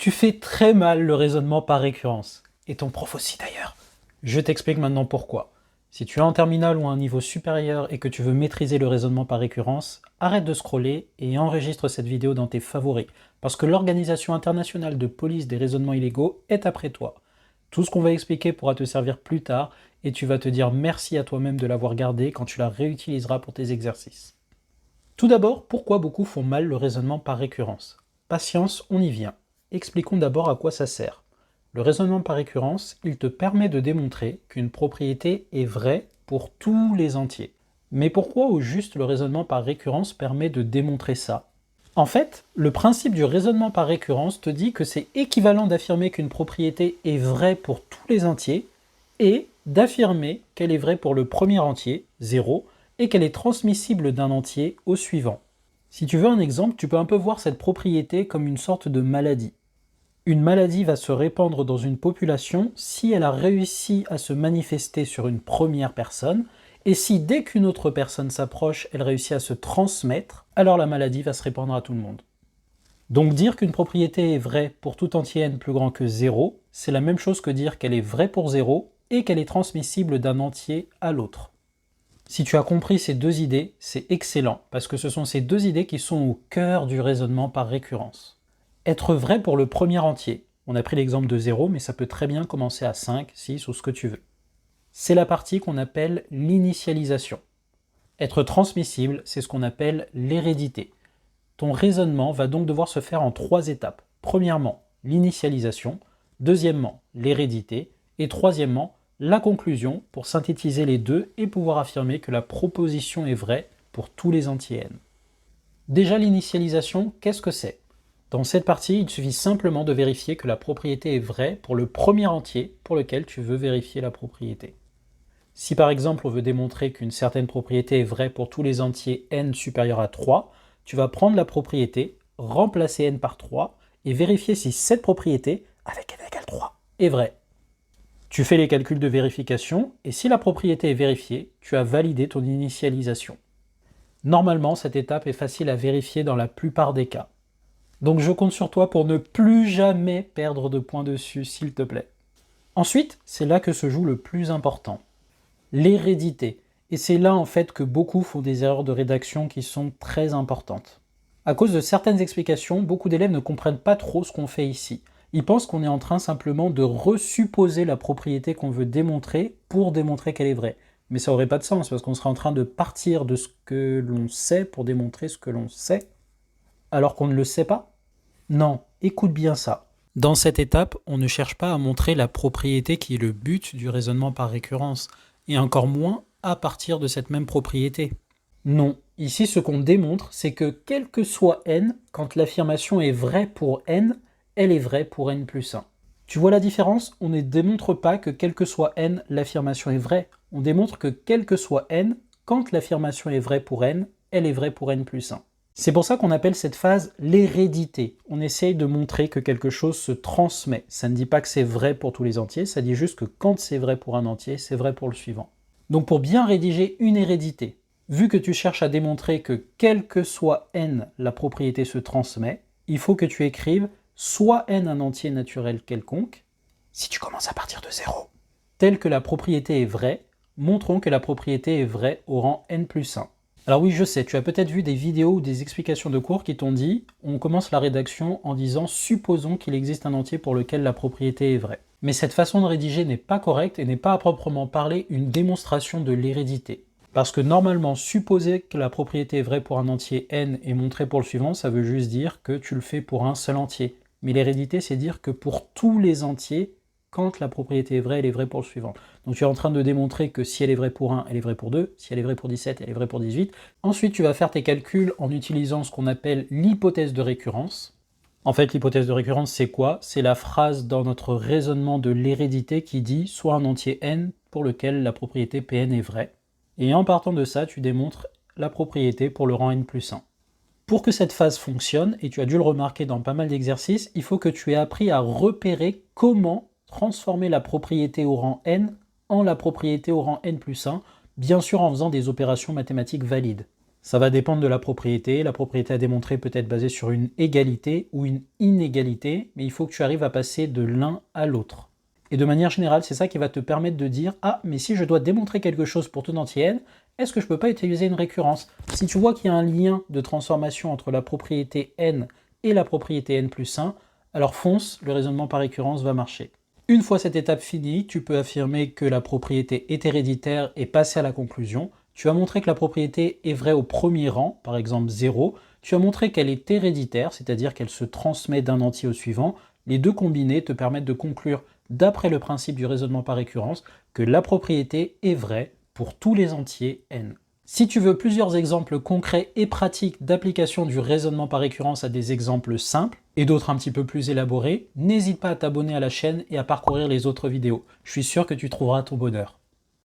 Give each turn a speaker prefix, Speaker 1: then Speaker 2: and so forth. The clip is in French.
Speaker 1: Tu fais très mal le raisonnement par récurrence. Et ton prof aussi d'ailleurs. Je t'explique maintenant pourquoi. Si tu es en terminale ou à un niveau supérieur et que tu veux maîtriser le raisonnement par récurrence, arrête de scroller et enregistre cette vidéo dans tes favoris, parce que l'Organisation internationale de police des raisonnements illégaux est après toi. Tout ce qu'on va expliquer pourra te servir plus tard et tu vas te dire merci à toi-même de l'avoir gardé quand tu la réutiliseras pour tes exercices. Tout d'abord, pourquoi beaucoup font mal le raisonnement par récurrence? Patience, on y vient. Expliquons d'abord à quoi ça sert. Le raisonnement par récurrence, il te permet de démontrer qu'une propriété est vraie pour tous les entiers. Mais pourquoi au juste le raisonnement par récurrence permet de démontrer ça? En fait, le principe du raisonnement par récurrence te dit que c'est équivalent d'affirmer qu'une propriété est vraie pour tous les entiers et d'affirmer qu'elle est vraie pour le premier entier, 0, et qu'elle est transmissible d'un entier au suivant. Si tu veux un exemple, tu peux un peu voir cette propriété comme une sorte de maladie. Une maladie va se répandre dans une population si elle a réussi à se manifester sur une première personne, et si dès qu'une autre personne s'approche, elle réussit à se transmettre, alors la maladie va se répandre à tout le monde. Donc dire qu'une propriété est vraie pour tout entier n plus grand que 0, c'est la même chose que dire qu'elle est vraie pour 0 et qu'elle est transmissible d'un entier à l'autre. Si tu as compris ces deux idées, c'est excellent, parce que ce sont ces deux idées qui sont au cœur du raisonnement par récurrence. Être vrai pour le premier entier. On a pris l'exemple de 0, mais ça peut très bien commencer à 5, 6 ou ce que tu veux. C'est la partie qu'on appelle l'initialisation. Être transmissible, c'est ce qu'on appelle l'hérédité. Ton raisonnement va donc devoir se faire en 3 étapes. Premièrement, l'initialisation. Deuxièmement, l'hérédité. Et troisièmement, la conclusion pour synthétiser les deux et pouvoir affirmer que la proposition est vraie pour tous les entiers n. Déjà, l'initialisation, qu'est-ce que c'est? Dans cette partie, il suffit simplement de vérifier que la propriété est vraie pour le premier entier pour lequel tu veux vérifier la propriété. Si par exemple on veut démontrer qu'une certaine propriété est vraie pour tous les entiers n supérieurs à 3, tu vas prendre la propriété, remplacer n par 3 et vérifier si cette propriété, avec n égale 3, est vraie. Tu fais les calculs de vérification et si la propriété est vérifiée, tu as validé ton initialisation. Normalement, cette étape est facile à vérifier dans la plupart des cas. Donc je compte sur toi pour ne plus jamais perdre de points dessus, s'il te plaît. Ensuite, c'est là que se joue le plus important. L'hérédité. Et c'est là en fait que beaucoup font des erreurs de rédaction qui sont très importantes. À cause de certaines explications, beaucoup d'élèves ne comprennent pas trop ce qu'on fait ici. Ils pensent qu'on est en train simplement de resupposer la propriété qu'on veut démontrer pour démontrer qu'elle est vraie. Mais ça n'aurait pas de sens parce qu'on serait en train de partir de ce que l'on sait pour démontrer ce que l'on sait, alors qu'on ne le sait pas. Non, écoute bien ça. Dans cette étape, on ne cherche pas à montrer la propriété qui est le but du raisonnement par récurrence, et encore moins à partir de cette même propriété. Non, ici ce qu'on démontre, c'est que quel que soit n, quand l'affirmation est vraie pour n, elle est vraie pour n plus 1. Tu vois la différence? On ne démontre pas que quel que soit n, l'affirmation est vraie. On démontre que quel que soit n, quand l'affirmation est vraie pour n, elle est vraie pour n plus 1. C'est pour ça qu'on appelle cette phase l'hérédité. On essaye de montrer que quelque chose se transmet. Ça ne dit pas que c'est vrai pour tous les entiers, ça dit juste que quand c'est vrai pour un entier, c'est vrai pour le suivant. Donc pour bien rédiger une hérédité, vu que tu cherches à démontrer que quel que soit n, la propriété se transmet, il faut que tu écrives soit n un entier naturel quelconque, si tu commences à partir de 0, tel que la propriété est vraie, montrons que la propriété est vraie au rang n plus 1. Alors oui, je sais, tu as peut-être vu des vidéos ou des explications de cours qui t'ont dit « on commence la rédaction en disant « supposons qu'il existe un entier pour lequel la propriété est vraie ». Mais cette façon de rédiger n'est pas correcte et n'est pas à proprement parler une démonstration de l'hérédité. Parce que normalement, supposer que la propriété est vraie pour un entier n et montrer pour le suivant, ça veut juste dire que tu le fais pour un seul entier. Mais l'hérédité, c'est dire que pour tous les entiers, quand la propriété est vraie, elle est vraie pour le suivant. Donc tu es en train de démontrer que si elle est vraie pour 1, elle est vraie pour 2, si elle est vraie pour 17, elle est vraie pour 18. Ensuite, tu vas faire tes calculs en utilisant ce qu'on appelle l'hypothèse de récurrence. En fait, l'hypothèse de récurrence, c'est quoi? C'est la phrase dans notre raisonnement de l'hérédité qui dit soit un entier n pour lequel la propriété Pn est vraie. Et en partant de ça, tu démontres la propriété pour le rang n plus 1. Pour que cette phase fonctionne, et tu as dû le remarquer dans pas mal d'exercices, il faut que tu aies appris à repérer comment transformer la propriété au rang n en la propriété au rang n plus 1, bien sûr en faisant des opérations mathématiques valides. Ça va dépendre de la propriété. La propriété à démontrer peut être basée sur une égalité ou une inégalité, mais il faut que tu arrives à passer de l'un à l'autre. Et de manière générale, c'est ça qui va te permettre de dire « Ah, mais si je dois démontrer quelque chose pour tout entier n, est-ce que je ne peux pas utiliser une récurrence ?» Si tu vois qu'il y a un lien de transformation entre la propriété n et la propriété n plus 1, alors fonce, le raisonnement par récurrence va marcher. Une fois cette étape finie, tu peux affirmer que la propriété est héréditaire et passer à la conclusion. Tu as montré que la propriété est vraie au premier rang, par exemple 0. Tu as montré qu'elle est héréditaire, c'est-à-dire qu'elle se transmet d'un entier au suivant. Les deux combinés te permettent de conclure, d'après le principe du raisonnement par récurrence, que la propriété est vraie pour tous les entiers n. Si tu veux plusieurs exemples concrets et pratiques d'application du raisonnement par récurrence à des exemples simples, et d'autres un petit peu plus élaborés, n'hésite pas à t'abonner à la chaîne et à parcourir les autres vidéos. Je suis sûr que tu trouveras ton bonheur.